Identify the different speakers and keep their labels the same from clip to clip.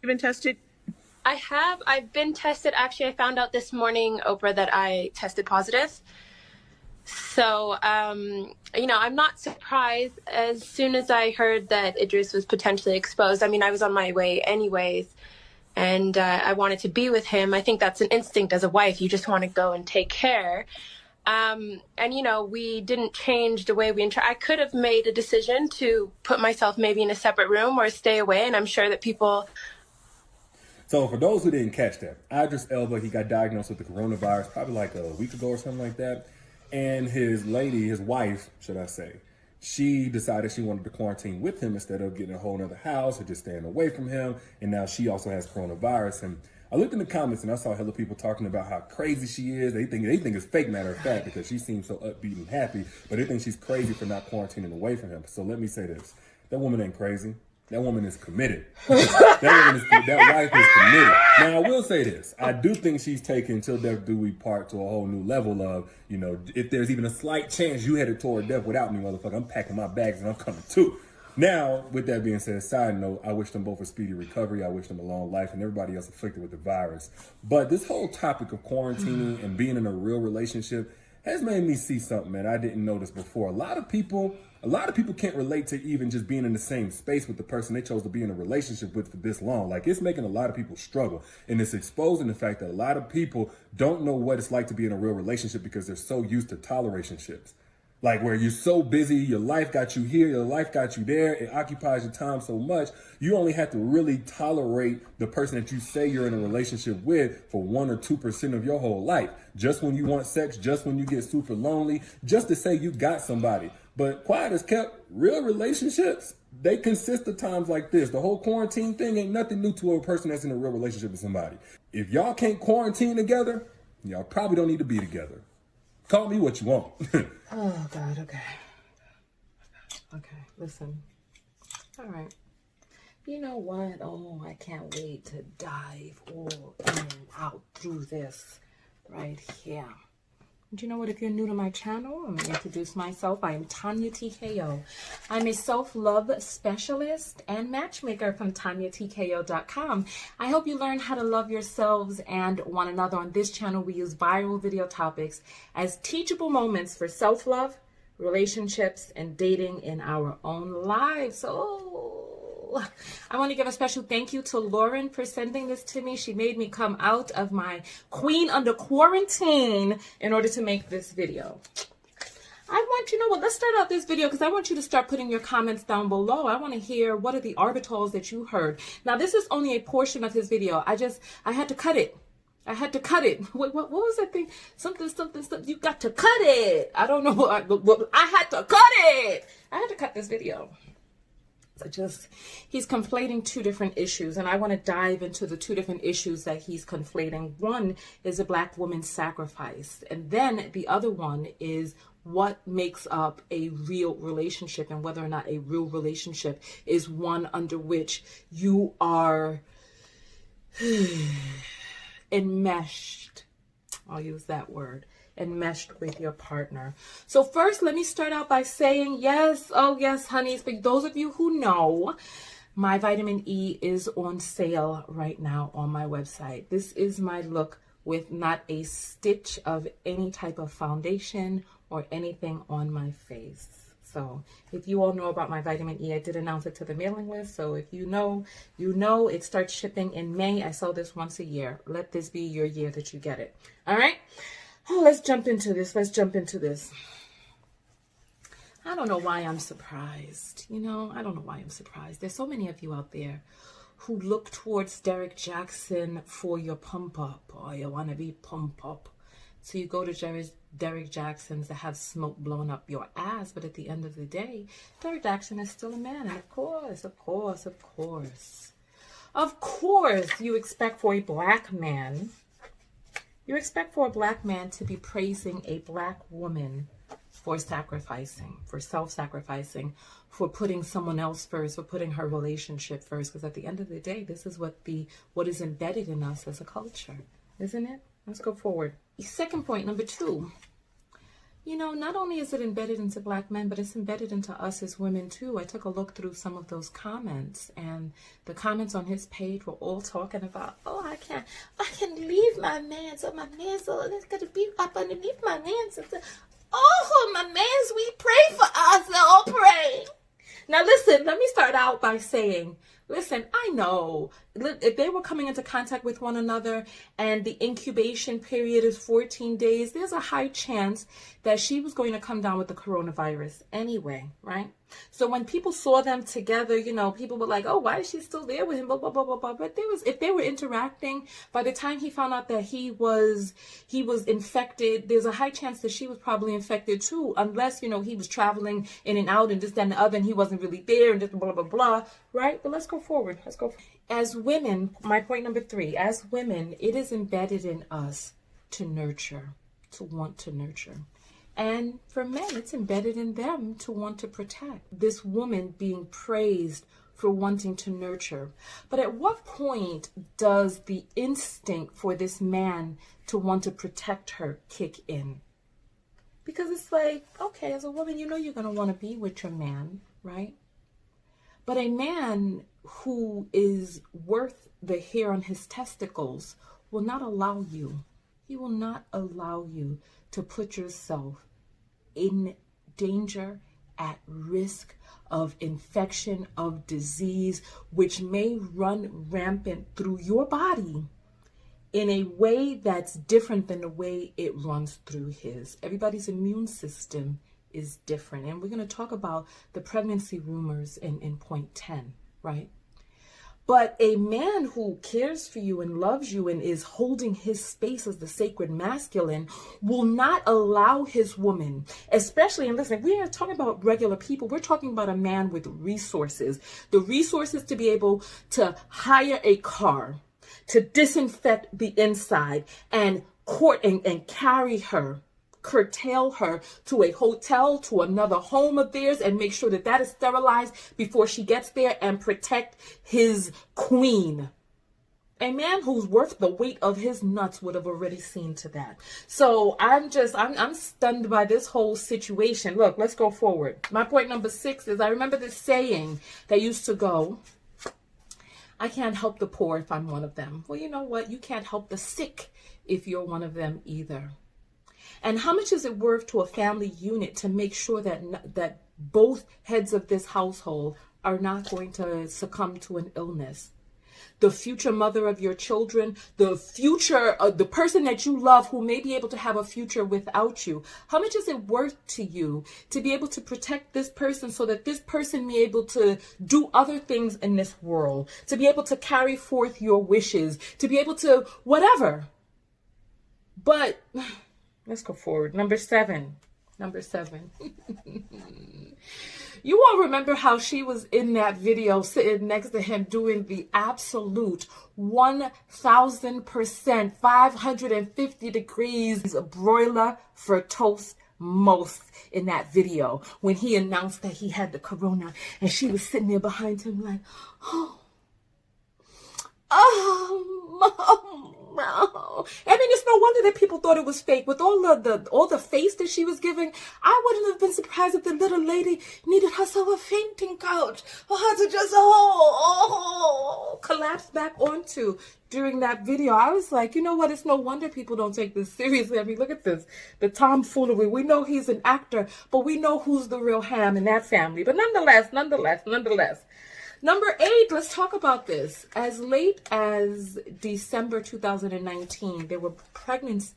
Speaker 1: been tested?
Speaker 2: I have. I've been tested. Actually, I found out this morning, Oprah, that I tested positive. So, you know, I'm not surprised. As soon as I heard that Idris was potentially exposed, I mean, I was on my way anyways, and I wanted to be with him. I think that's an instinct as a wife. You just want to go and take care. And, you know, we didn't change the way we I could have made a decision to put myself maybe in a separate room or stay away, and I'm sure that people...
Speaker 3: So for those who didn't catch that, IDRIS ELBA, he got diagnosed with the coronavirus probably like a week ago or something like that. And his wife, should I say, she decided she wanted to quarantine with him instead of getting a whole other house or just staying away from him. And now she also has coronavirus. And I looked in the comments and I saw hella people talking about how crazy she is. They think it's fake, matter of fact, because she seems so upbeat and happy, but they think she's crazy for not quarantining away from him. So let me say this. That woman ain't crazy. That woman is committed. That wife is committed. Now, I will say this. I do think she's taken Till Death Do We Part to a whole new level of, you know, if there's even a slight chance you headed toward death without me, motherfucker, I'm packing my bags and I'm coming too. Now, with that being said, side note, I wish them both a speedy recovery. I wish them a long life and everybody else afflicted with the virus. But this whole topic of quarantining and being in a real relationship has made me see something, man, I didn't notice before. A lot of people can't relate to even just being in the same space with the person they chose to be in a relationship with for this long. Like, it's making a lot of people struggle. And it's exposing the fact that a lot of people don't know what it's like to be in a real relationship because they're so used to tolerationships. Like, where you're so busy, your life got you here, your life got you there, it occupies your time so much, you only have to really tolerate the person that you say you're in a relationship with for 1 or 2% of your whole life. Just when you want sex, just when you get super lonely, just to say you got somebody. But quiet as kept, real relationships, they consist of times like this. The whole quarantine thing ain't nothing new to a person that's in a real relationship with somebody. If y'all can't quarantine together, y'all probably don't need to be together. Call me what you want.
Speaker 4: Oh, God, okay. Okay, listen. All right. You know what? Oh, I can't wait to dive all in and out through this right here. Do you know what? If you're new to my channel, I'm going to introduce myself. I am Tonya TKO. I'm a self-love specialist and matchmaker from TonyaTKO.com. I hope you learn how to love yourselves and one another. On this channel, we use viral video topics as teachable moments for self-love, relationships, and dating in our own lives. So I want to give a special thank you to Lauren for sending this to me. She made me come out of my queen under quarantine in order to make this video. You know what, let's start out this video because I want you to start putting your comments down below. I want to hear what are the orbitals that you heard. Now, this is only a portion of his video. I had to cut it. I had to cut it. What was that thing? Something. You got to cut it. I don't know. I had to cut it. I had to cut this video. He's conflating two different issues, and I want to dive into the two different issues that he's conflating. One is a Black woman's sacrifice, and then the other one is what makes up a real relationship and whether or not a real relationship is one under which you are enmeshed. I'll use that word. Enmeshed with your partner. So first, let me start out by saying yes, oh yes, honeys, for those of you who know, my vitamin E is on sale right now on my website. This is my look with not a stitch of any type of foundation or anything on my face. So if you all know about my vitamin E, I did announce it to the mailing list. So if you know, it starts shipping in May. I sell this once a year. Let this be your year that you get it. All right. Oh, let's jump into this. I don't know why I'm surprised. You know, I don't know why I'm surprised. There's so many of you out there who look towards Derrick Jaxn for your pump up, or you want to be pump up. So you go to Derrick Jaxn's that have smoke blowing up your ass. But at the end of the day, Derrick Jaxn is still a man. And of course, you expect for a Black man, to be praising a Black woman for sacrificing, for self-sacrificing, for putting someone else first, for putting her relationship first. Because at the end of the day, this is what is embedded in us as a culture, isn't it? Let's go forward. Second point, number 2. You know, not only is it embedded into Black men, but it's embedded into us as women too. I took a look through some of those comments, and the comments on his page were all talking about, oh, I can't leave my man, so my man's gonna be up underneath my man's. Oh, my man's, we pray for us, all pray. Now listen, let me start out by saying, listen, I know if they were coming into contact with one another and the incubation period is 14 days, there's a high chance that she was going to come down with the coronavirus anyway, right? So when people saw them together, you know, people were like, oh, why is she still there with him? Blah, blah, blah, blah, blah. But if they were interacting, by the time he found out that he was infected, there's a high chance that she was probably infected too, unless, you know, he was traveling in and out and this, that, and the other, and he wasn't really there and just blah, blah, blah, right? But let's go forward. Let's go. As women, my point number 3, as women, it is embedded in us to nurture, to want to nurture. And for men, it's embedded in them to want to protect. This woman being praised for wanting to nurture. But at what point does the instinct for this man to want to protect her kick in? Because it's like, okay, as a woman, you know you're going to want to be with your man, right? But a man who is worth the hair on his testicles will not allow you. He will not allow you to put yourself in danger, at risk of infection, of disease, which may run rampant through your body in a way that's different than the way it runs through his. Everybody's immune system is different. And we're going to talk about the pregnancy rumors in point 10, right? But a man who cares for you and loves you and is holding his space as the sacred masculine will not allow his woman, especially, and listen, we are talking about regular people. We're talking about a man with resources, the resources to be able to hire a car, to disinfect the inside and court and carry her, curtail her to a hotel, to another home of theirs, and make sure that that is sterilized before she gets there, and protect his queen. A man who's worth the weight of his nuts would have already seen to that. So I'm stunned by this whole situation. Look, let's go forward. My point number 6 is, I remember this saying that used to go, I can't help the poor if I'm one of them. Well, you know what? You can't help the sick if you're one of them either. And how much is it worth to a family unit to make sure that both heads of this household are not going to succumb to an illness? The future mother of your children, the future, the person that you love who may be able to have a future without you. How much is it worth to you to be able to protect this person so that this person may be able to do other things in this world, to be able to carry forth your wishes, to be able to whatever? But let's go forward. Number 7. You all remember how she was in that video sitting next to him doing the absolute 1000%, 550 degrees broiler for toast most in that video when he announced that he had the corona, and she was sitting there behind him like, oh, no. I mean, it's no wonder that people thought it was fake. With all the face that she was giving, I wouldn't have been surprised if the little lady needed herself a fainting couch for her to just collapse back onto during that video. I was like, you know what? It's no wonder people don't take this seriously. I mean, look at this, the tomfoolery. We know he's an actor, but we know who's the real ham in that family. But nonetheless. Number 8, let's talk about this. As late as December 2019, there were pregnancy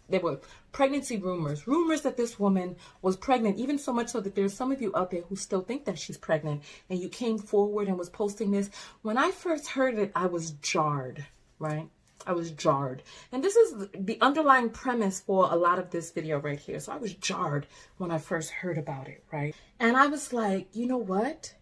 Speaker 4: rumors that this woman was pregnant, even so much so that there's some of you out there who still think that she's pregnant, and you came forward and was posting this. When I first heard it, I was jarred, right? I was jarred. And this is the underlying premise for a lot of this video right here. So I was jarred when I first heard about it, right? And I was like, you know what?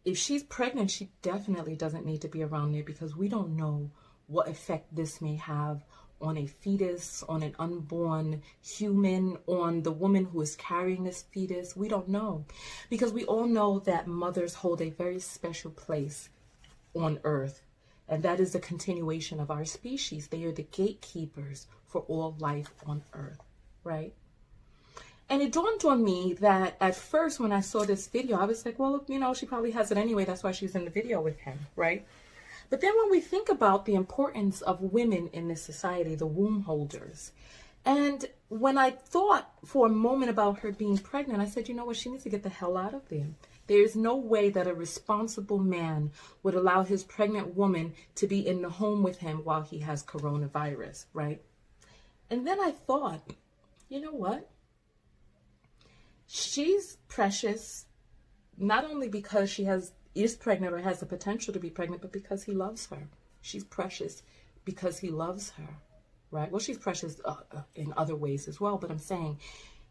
Speaker 4: If she's pregnant, she definitely doesn't need to be around there, because we don't know what effect this may have on a fetus, on an unborn human, on the woman who is carrying this fetus. We don't know, because we all know that mothers hold a very special place on earth, and that is the continuation of our species. They are the gatekeepers for all life on earth, right? And it dawned on me that at first when I saw this video, I was like, well, you know, she probably has it anyway. That's why she's in the video with him, right? But then when we think about the importance of women in this society, the womb holders, and when I thought for a moment about her being pregnant, I said, you know what, she needs to get the hell out of there. There's no way that a responsible man would allow his pregnant woman to be in the home with him while he has coronavirus, right? And then I thought, you know what? She's precious, not only because she is pregnant or has the potential to be pregnant, but because he loves her. She's precious because he loves her, right? Well, she's precious in other ways as well, but I'm saying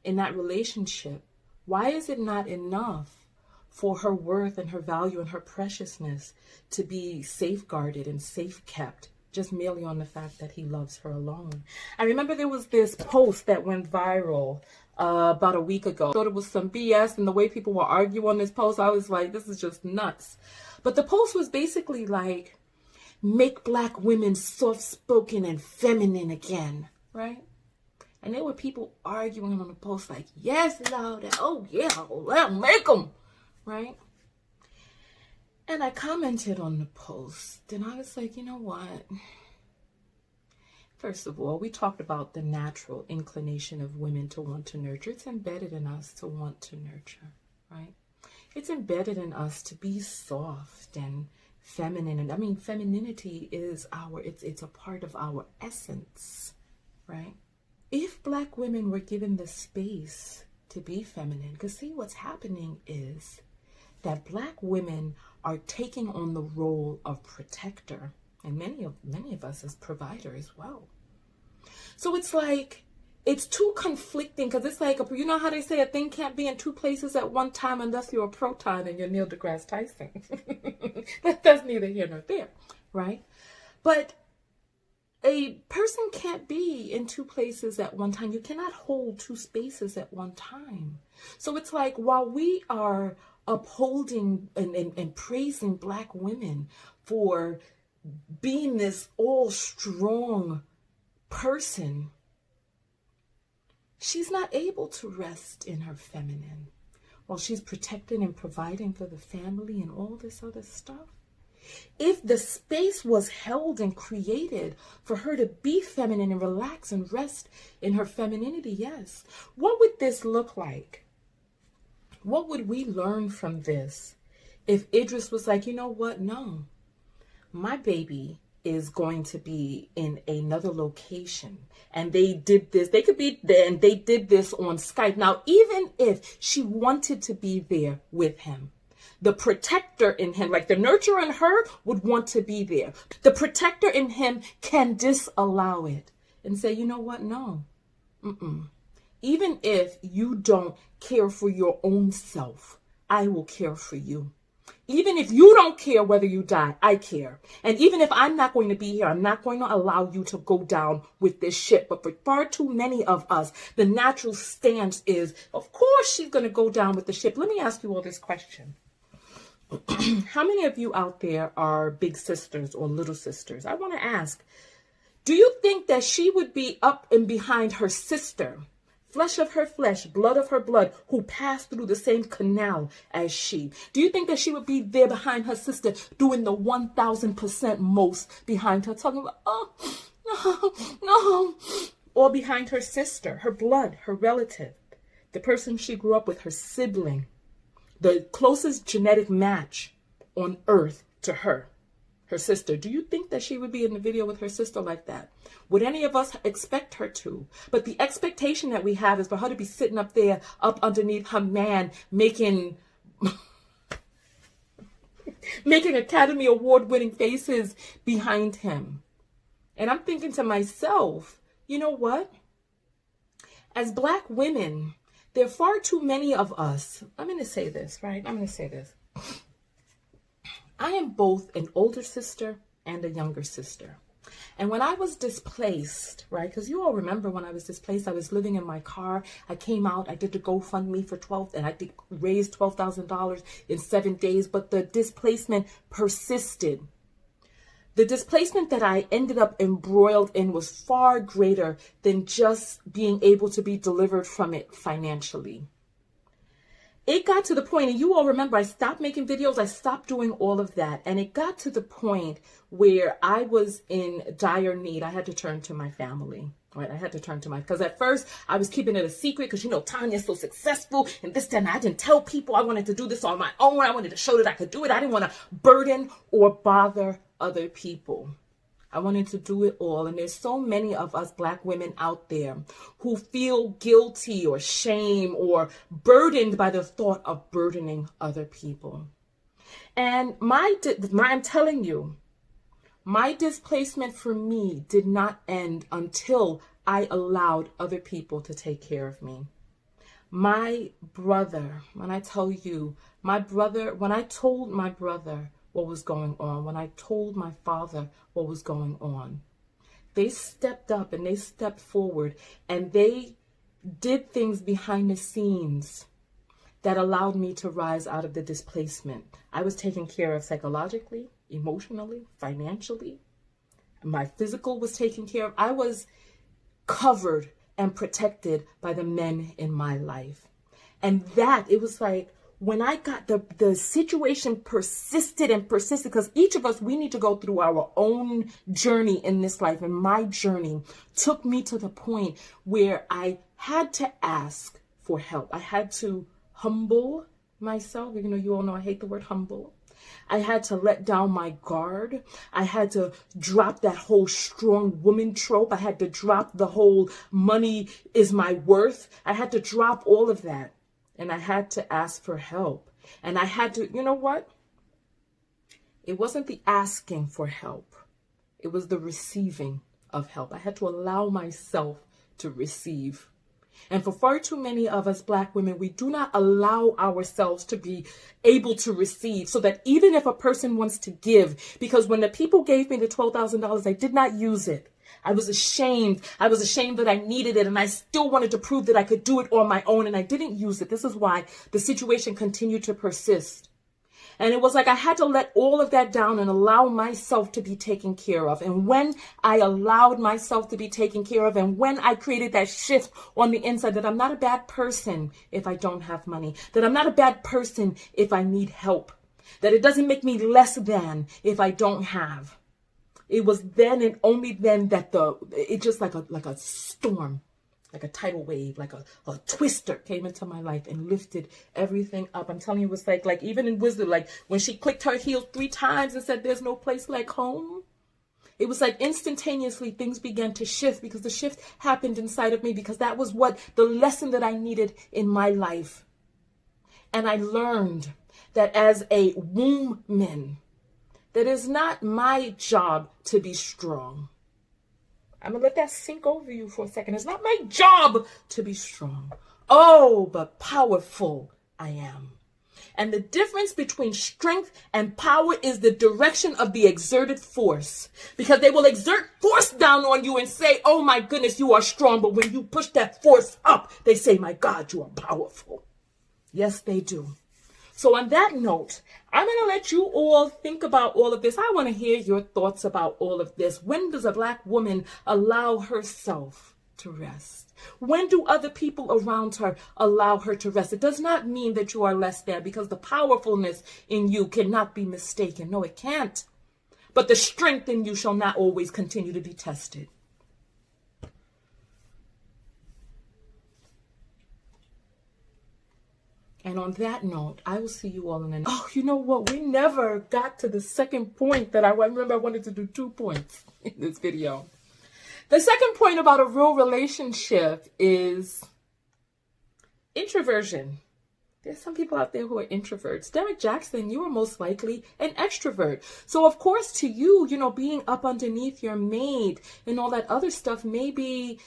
Speaker 4: in that relationship, why is it not enough for her worth and her value and her preciousness to be safeguarded and safe kept just merely on the fact that he loves her alone? I remember there was this post that went viral about a week ago. I thought it was some BS, and the way people were arguing on this post, I was like, this is just nuts. But the post was basically like, make black women soft-spoken and feminine again, right? And there were people arguing on the post like, yes, Lord, oh yeah, well, make them, right? And I commented on the post, and I was like, you know what? First of all, we talked about the natural inclination of women to want to nurture. It's embedded in us to want to nurture, right? It's embedded in us to be soft and feminine. And I mean, femininity is it's a part of our essence, right? If black women were given the space to be feminine, because see, what's happening is that black women are taking on the role of protector, and many of us as provider as well. So it's like, it's too conflicting, because it's like, you know how they say a thing can't be in two places at one time unless you're a proton and you're Neil deGrasse Tyson. That's neither here nor there, right? But a person can't be in two places at one time. You cannot hold two spaces at one time. So it's like, while we are upholding and praising black women for being this all strong person, she's not able to rest in her feminine while she's protecting and providing for the family and all this other stuff. If the space was held and created for her to be feminine and relax and rest in her femininity, yes, what would this look like? What would we learn from this if Idris was like, you know what? No, my baby is going to be in another location. And they did this. They could be there, and they did this on Skype. Now, even if she wanted to be there with him, the protector in him, like the nurturer in her, would want to be there. The protector in him can disallow it and say, you know what? No. Even if you don't care for your own self, I will care for you. Even if you don't care whether you die, I care. And even if I'm not going to be here, I'm not going to allow you to go down with this ship. But for far too many of us, the natural stance is, of course she's going to go down with the ship. Let me ask you all this question. How many of you out there are big sisters or little sisters? I want to ask, do you think that she would be up and behind her sister, flesh of her flesh, blood of her blood, who passed through the same canal as she? Do you think that she would be there behind her sister, doing the 1000% most behind her, talking about, oh, no, or behind her sister, her blood, her relative, the person she grew up with, her sibling, the closest genetic match on earth to her sister? Do you think that she would be in the video with her sister like that? Would any of us expect her to? But the expectation that we have is for her to be sitting up there, up underneath her man, making Academy Award-winning faces behind him. And I'm thinking to myself, you know what? As black women, there are far too many of us. I'm going to say this, right? I'm going to say this. I am both an older sister and a younger sister. And when I was displaced, right, because you all remember when I was displaced, I was living in my car. I came out, I did the GoFundMe for and I raised $12,000 in 7 days, but the displacement persisted. The displacement that I ended up embroiled in was far greater than just being able to be delivered from it financially. It got to the point, and you all remember, I stopped making videos, I stopped doing all of that, and it got to the point where I was in dire need. I had to turn to my family, right? I had to turn to because at first I was keeping it a secret because, you know, Tonya's so successful and this, that, and I didn't tell people. I wanted to do this on my own. I wanted to show that I could do it. I didn't want to burden or bother other people. I wanted to do it all. And there's so many of us Black women out there who feel guilty or shame or burdened by the thought of burdening other people. And I'm telling you, my displacement for me did not end until I allowed other people to take care of me. My brother, when I tell you, when I told my brother what was going on, when I told my father what was going on, they stepped up and they stepped forward and they did things behind the scenes that allowed me to rise out of the displacement. I was taken care of psychologically, emotionally, financially. My physical was taken care of. I was covered and protected by the men in my life. And it was like, when I got the situation persisted and persisted, because each of us, we need to go through our own journey in this life. And my journey took me to the point where I had to ask for help. I had to humble myself. You know, you all know I hate the word humble. I had to let down my guard. I had to drop that whole strong woman trope. I had to drop the whole money is my worth. I had to drop all of that. And I had to ask for help. And I had to, you know what? It wasn't the asking for help. It was the receiving of help. I had to allow myself to receive. And for far too many of us Black women, we do not allow ourselves to be able to receive, so that even if a person wants to give, because when the people gave me the $12,000, I did not use it. I was ashamed. I was ashamed that I needed it, and I still wanted to prove that I could do it on my own, and I didn't use it. This is why the situation continued to persist. And it was like I had to let all of that down and allow myself to be taken care of. And when I allowed myself to be taken care of, and when I created that shift on the inside, that I'm not a bad person if I don't have money, that I'm not a bad person if I need help, that it doesn't make me less than if I don't have. It was then and only then that it just like a storm, like a tidal wave, like a twister came into my life and lifted everything up. I'm telling you, it was like even in wisdom, like when she clicked her heels 3 times and said, "There's no place like home." It was like instantaneously things began to shift, because the shift happened inside of me, because that was what the lesson that I needed in my life. And I learned that as a woman, that is not my job to be strong. I'm going to let that sink over you for a second. It's not my job to be strong. Oh, but powerful I am. And the difference between strength and power is the direction of the exerted force. Because they will exert force down on you and say, "Oh my goodness, you are strong." But when you push that force up, they say, "My God, you are powerful." Yes, they do. So on that note, I'm going to let you all think about all of this. I want to hear your thoughts about all of this. When does a Black woman allow herself to rest? When do other people around her allow her to rest? It does not mean that you are less than, because the powerfulness in you cannot be mistaken. No, it can't. But the strength in you shall not always continue to be tested. And on that note, I will see you all in the next. Oh, you know what? We never got to the second point that I remember. I wanted to do 2 points in this video. The second point about a real relationship is introversion. There's some people out there who are introverts. Derrick, Jaxn, you are most likely an extrovert. So, of course, to you, you know, being up underneath your mate and all that other stuff may be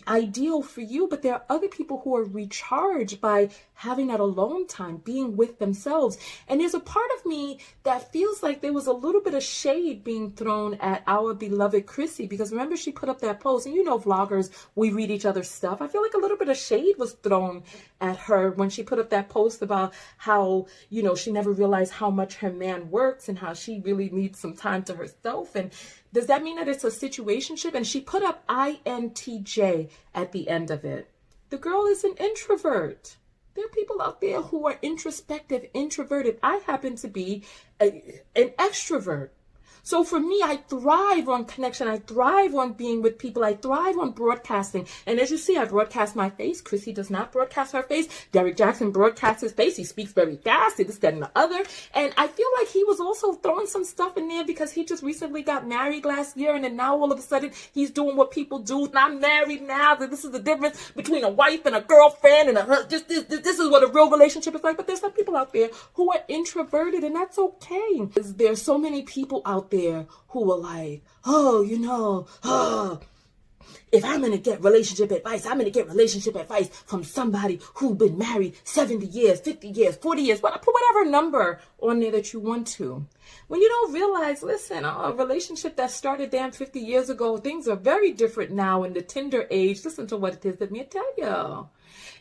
Speaker 4: ideal for you. But there are other people who are recharged by having that alone time, being with themselves. And there's a part of me that feels like there was a little bit of shade being thrown at our beloved Chrissy. Because remember, she put up that post. And you know, vloggers, we read each other's stuff. I feel like a little bit of shade was thrown at her when she put up that post Post about how, you know, she never realized how much her man works and how she really needs some time to herself. And does that mean that it's a situationship? And she put up INTJ at the end of it. The girl is an introvert. There are people out there who are introspective, introverted. I happen to be an extrovert. So for me, I thrive on connection. I thrive on being with people. I thrive on broadcasting. And as you see, I broadcast my face. Chrissy does not broadcast her face. Derrick Jaxn broadcasts his face. He speaks very fast. This, that, and the other. And I feel like he was also throwing some stuff in there because he just recently got married last year. And then now all of a sudden, he's doing what people do. And I'm married now. This is the difference between a wife and a girlfriend and a husband. This is what a real relationship is like. But there's some people out there who are introverted, and that's okay. There's so many people out there who are like, oh, you know, if I'm going to get relationship advice, I'm going to get relationship advice from somebody who's been married 70 years, 50 years, 40 years, put whatever number on there that you want to. When you don't realize, listen, a relationship that started damn 50 years ago, things are very different now in the Tinder age. Listen to what it is, let me tell you.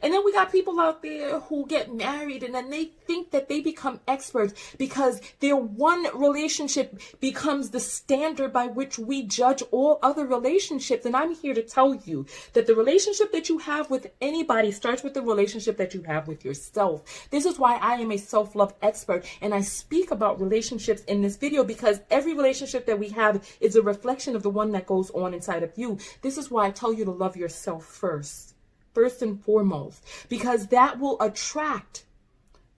Speaker 4: And then we got people out there who get married and then they think that they become experts because their one relationship becomes the standard by which we judge all other relationships. And I'm here to tell you that the relationship that you have with anybody starts with the relationship that you have with yourself. This is why I am a self-love expert, and I speak about relationships in this video because every relationship that we have is a reflection of the one that goes on inside of you. This is why I tell you to love yourself first and foremost, because that will attract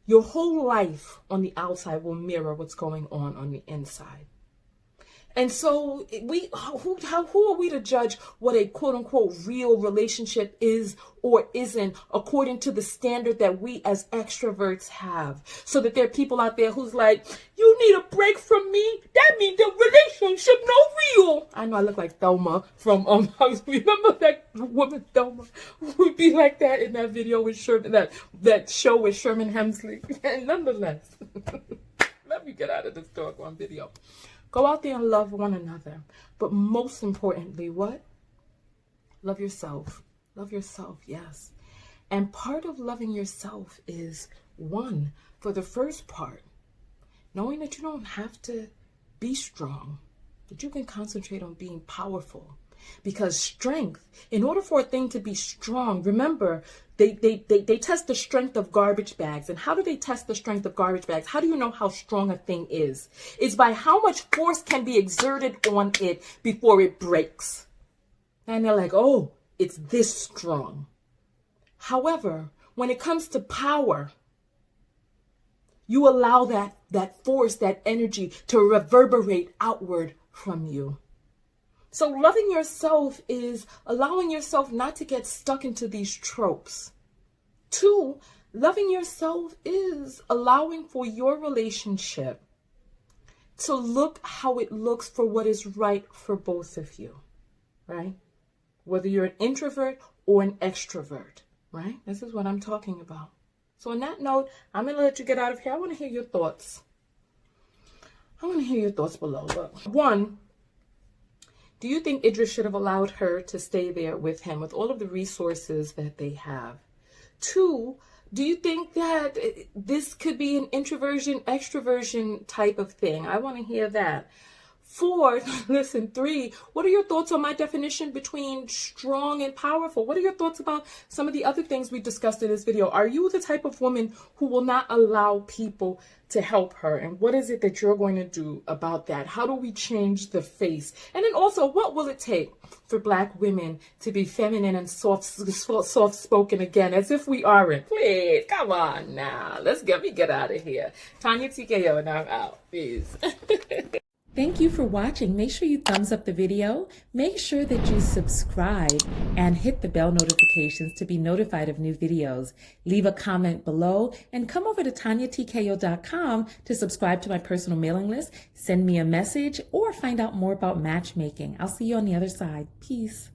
Speaker 4: your whole life on the outside will mirror what's going on the inside. And so who are we to judge what a quote unquote real relationship is or isn't according to the standard that we as extroverts have? So that there are people out there who's like, you need a break from me? That means the relationship no real. I know I look like Thelma from remember that woman Thelma would be like that in that video with Sherman, that show with Sherman Hemsley. And nonetheless, let me get out of this doggone video. Go out there and love one another. But most importantly, what? Love yourself. Love yourself, yes. And part of loving yourself is, one, for the first part, knowing that you don't have to be strong, that you can concentrate on being powerful. Because strength, in order for a thing to be strong, remember, they test the strength of garbage bags. And how do they test the strength of garbage bags? How do you know how strong a thing is? It's by how much force can be exerted on it before it breaks. And they're like, oh, it's this strong. However, when it comes to power, you allow that force, that energy to reverberate outward from you. So loving yourself is allowing yourself not to get stuck into these tropes. Two, loving yourself is allowing for your relationship to look how it looks for what is right for both of you, right? Whether you're an introvert or an extrovert, right? This is what I'm talking about. So on that note, I'm going to let you get out of here. I want to hear your thoughts. I want to hear your thoughts below. Look, one, do you think Idris should have allowed her to stay there with him with all of the resources that they have? Two, do you think that this could be an introversion, extroversion type of thing? I want to hear that. Four, listen, three, what are your thoughts on my definition between strong and powerful? What are your thoughts about some of the other things we discussed in this video? Are you the type of woman who will not allow people to help her? And what is it that you're going to do about that? How do we change the face? And then also, what will it take for Black women to be feminine and soft-spoken again, as if we aren't? Please, come on now. Let me get out of here. Tonya TKO, and I'm out. Peace.
Speaker 1: Thank you for watching. Make sure you thumbs up the video. Make sure that you subscribe and hit the bell notifications to be notified of new videos. Leave a comment below and come over to TonyaTKO.com to subscribe to my personal mailing list, send me a message, or find out more about matchmaking. I'll see you on the other side. Peace.